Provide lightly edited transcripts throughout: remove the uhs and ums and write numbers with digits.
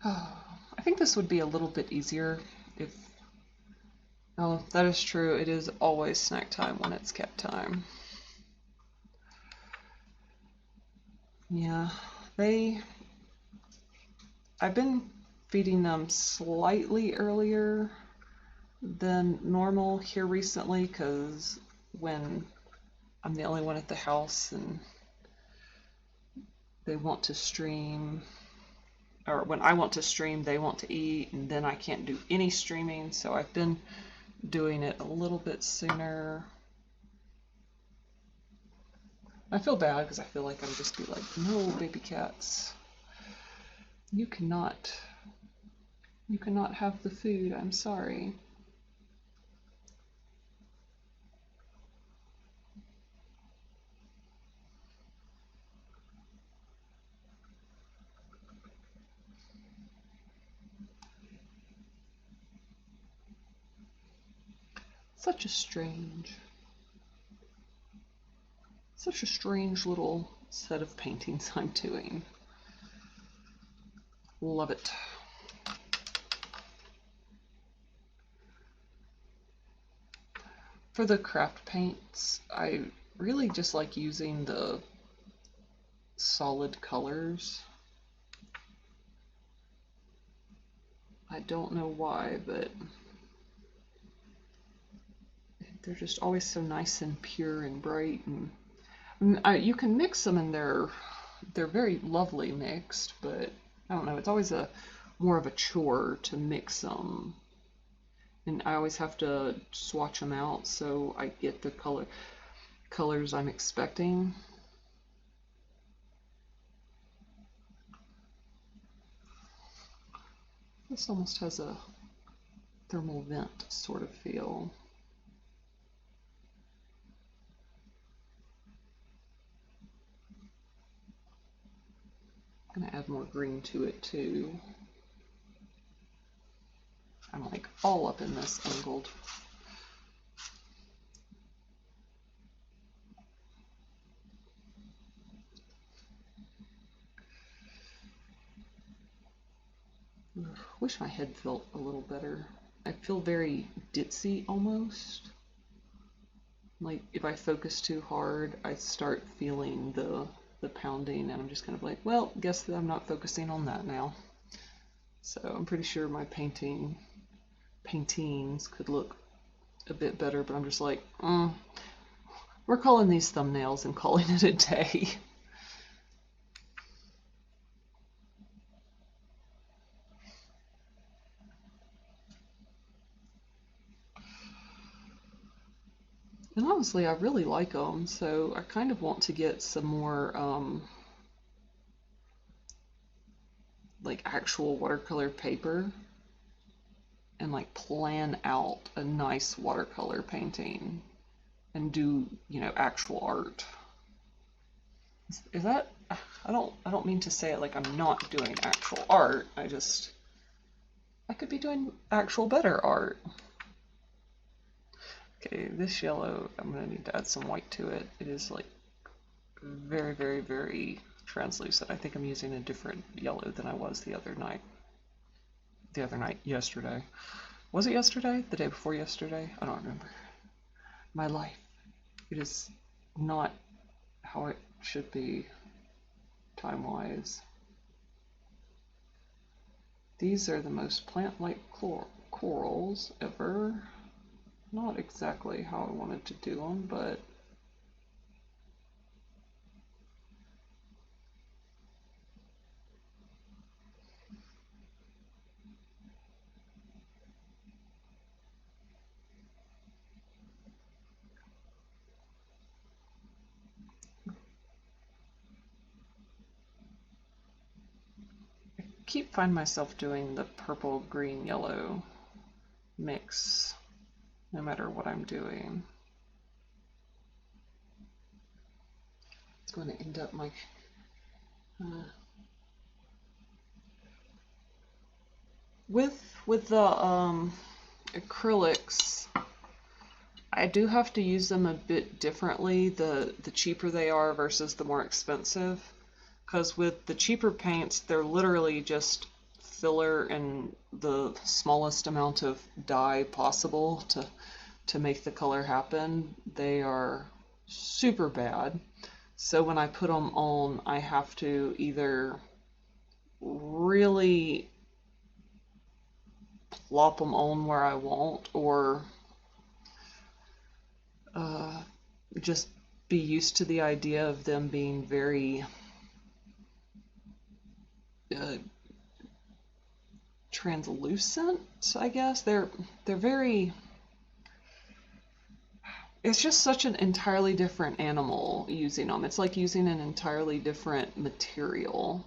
I think this would be a little bit easier if... Oh, that is true. It is always snack time when it's cat time. Yeah, they... I've been feeding them slightly earlier than normal here recently because when I'm the only one at the house and they want to stream, or when I want to stream, they want to eat, and then I can't do any streaming, so I've been doing it a little bit sooner. I feel bad because I feel like I'm just be like, no, baby cats, you cannot have the food. I'm sorry. Such a strange, such a strange little set of paintings I'm doing. Love it. For the craft paints, I really just like using the solid colors. I don't know why, but they're just always so nice and pure and bright, and you can mix them and they're very lovely mixed, but I don't know, it's always a more of a chore to mix them, and I always have to swatch them out so I get the colors I'm expecting. This almost has a thermal vent sort of feel. I'm gonna add more green to it too. I'm like all up in this angled. Wish my head felt a little better. I feel very ditzy almost. Like if I focus too hard, I start feeling the pounding, and I'm just kind of like, well, guess that I'm not focusing on that now. So I'm pretty sure my paintings could look a bit better, but I'm just like, we're calling these thumbnails and calling it a day. And honestly, I really like them, so I kind of want to get some more like actual watercolor paper and like plan out a nice watercolor painting and do, actual art. Is that... I don't mean to say it like I'm not doing actual art. I could be doing actual better art. Okay, this yellow, I'm gonna need to add some white to it. It is like very, very, very translucent. I think I'm using a different yellow than I was the other night. Yesterday. Was it yesterday? The day before yesterday? I don't remember. My life. It is not how it should be time-wise. These are the most plant-like corals ever. Not exactly how I wanted to do them, but I keep finding myself doing the purple, green, yellow mix no matter what I'm doing. It's going to end up my with the acrylics. I do have to use them a bit differently, the cheaper they are versus the more expensive, because with the cheaper paints they're literally just filler and the smallest amount of dye possible to make the color happen, they are super bad. So when I put them on, I have to either really plop them on where I want, or just be used to the idea of them being very translucent, I guess. They're very, it's just such an entirely different animal using them. It's like using an entirely different material.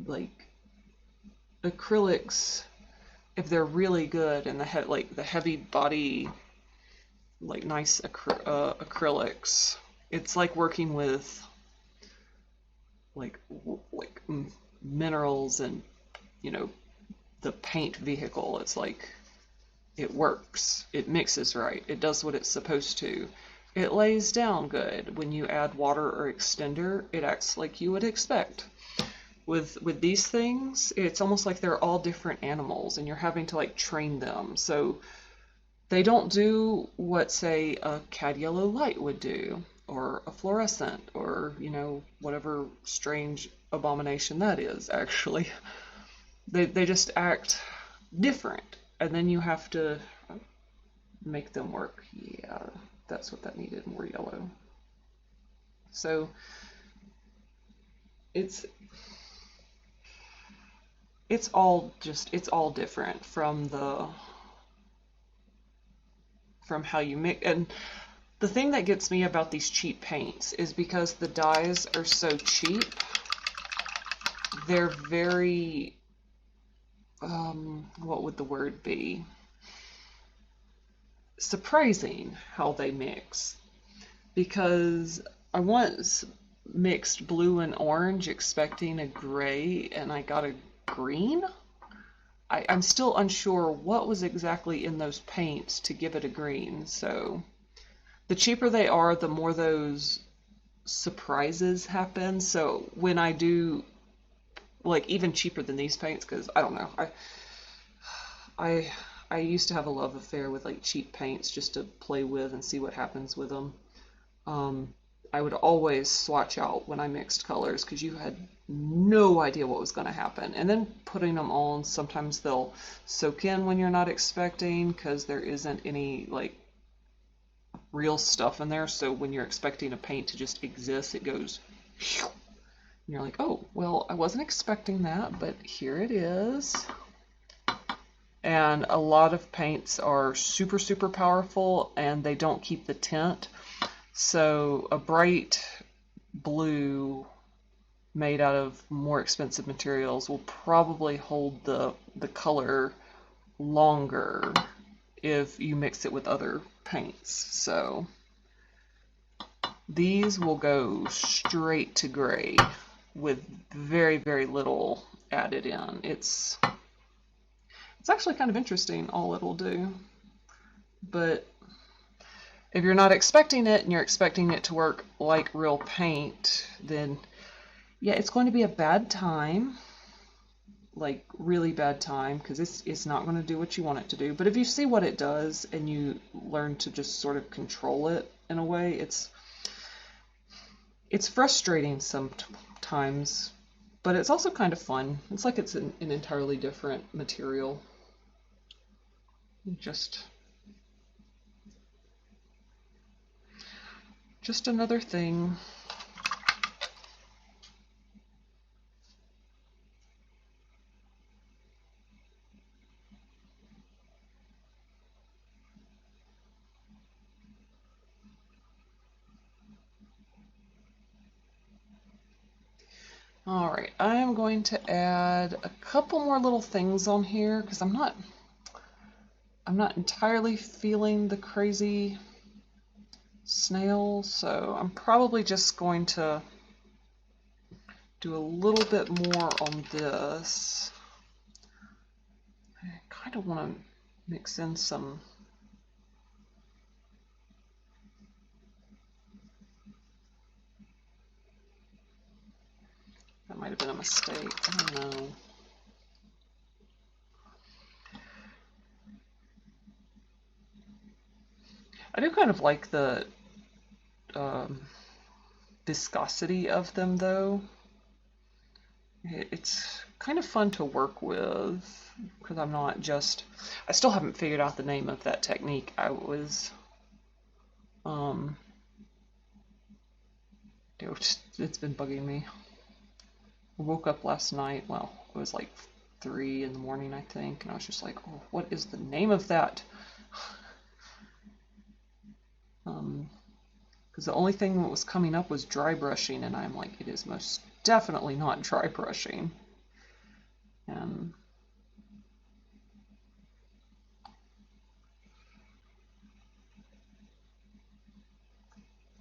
Like acrylics, if they're really good, and like the heavy body, like nice acrylics, it's like working with like minerals and, you know, the paint vehicle. It's like it works, it mixes right, it does what it's supposed to, it lays down good. When you add water or extender, it acts like you would expect. With these things, it's almost like they're all different animals and you're having to like train them. So they don't do what, say, a cad yellow light would do, or a fluorescent, or, you know, whatever strange abomination that is, actually. They just act different, and then you have to make them work. Yeah, that's what that needed, more yellow. So it's all different from how you mix. And the thing that gets me about these cheap paints is because the dyes are so cheap, they're very, what would the word be? Surprising how they mix. Because I once mixed blue and orange expecting a gray, and I got a green. I'm still unsure what was exactly in those paints to give it a green. So the cheaper they are, the more those surprises happen. So when I do, like, even cheaper than these paints, because I don't know, I used to have a love affair with like cheap paints just to play with and see what happens with them. I would always swatch out when I mixed colors because you had no idea what was going to happen. And then putting them on, sometimes they'll soak in when you're not expecting because there isn't any like real stuff in there. So when you're expecting a paint to just exist, it goes, and you're like, oh, well, I wasn't expecting that, but here it is. And a lot of paints are super, super powerful and they don't keep the tint. So a bright blue made out of more expensive materials will probably hold the color longer if you mix it with other paints. So these will go straight to gray with very, very little added in. It's actually kind of interesting all it'll do. But if you're not expecting it and you're expecting it to work like real paint, then yeah, it's going to be a bad time, like really bad time, because it's not going to do what you want it to do. But if you see what it does and you learn to just sort of control it in a way, it's frustrating sometimes, but it's also kind of fun. It's like it's an entirely different material. Just another thing. All right, I am going to add a couple more little things on here because I'm not entirely feeling the crazy snail, so I'm probably just going to do a little bit more on this. I kind of want to mix in some might have been a mistake. I don't know. I do kind of like the viscosity of them, though. It's kind of fun to work with because I'm not just. I still haven't figured out the name of that technique. I was. It's been bugging me. I woke up last night. Well, it was like 3 in the morning, I think, and I was just like, "Oh, what is the name of that?" Because the only thing that was coming up was dry brushing, and I'm like, it is most definitely not dry brushing. And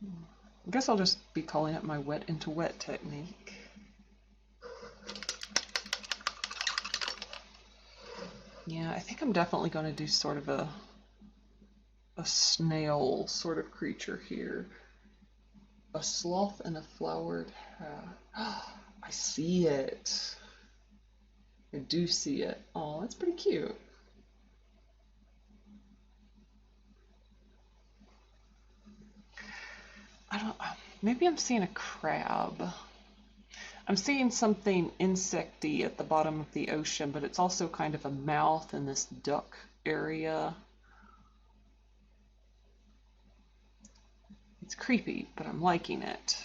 I guess I'll just be calling it my wet into wet technique. Yeah, I think I'm definitely going to do sort of a snail sort of creature here. A sloth and a flowered hat. I see it. I do see it. Oh, that's pretty cute. I don't. Maybe I'm seeing a crab. I'm seeing something insecty at the bottom of the ocean, but it's also kind of a mouth in this duck area. It's creepy, but I'm liking it.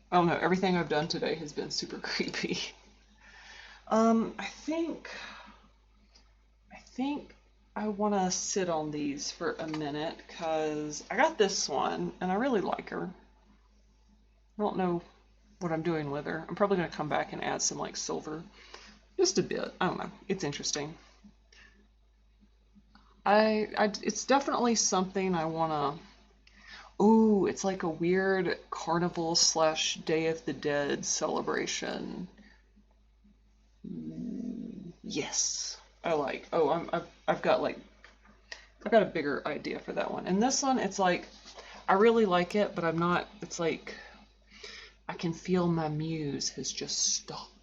I don't know, everything I've done today has been super creepy. I think I want to sit on these for a minute because I got this one and I really like her. I don't know what I'm doing with her. I'm probably going to come back and add some like silver. Just a bit. I don't know. It's interesting. It's definitely something I want to. Ooh, it's like a weird carnival slash Day of the Dead celebration. Yes, I like. Oh, I've got a bigger idea for that one. And this one, it's like I really like it, but I'm not. It's like I can feel my muse has just stopped.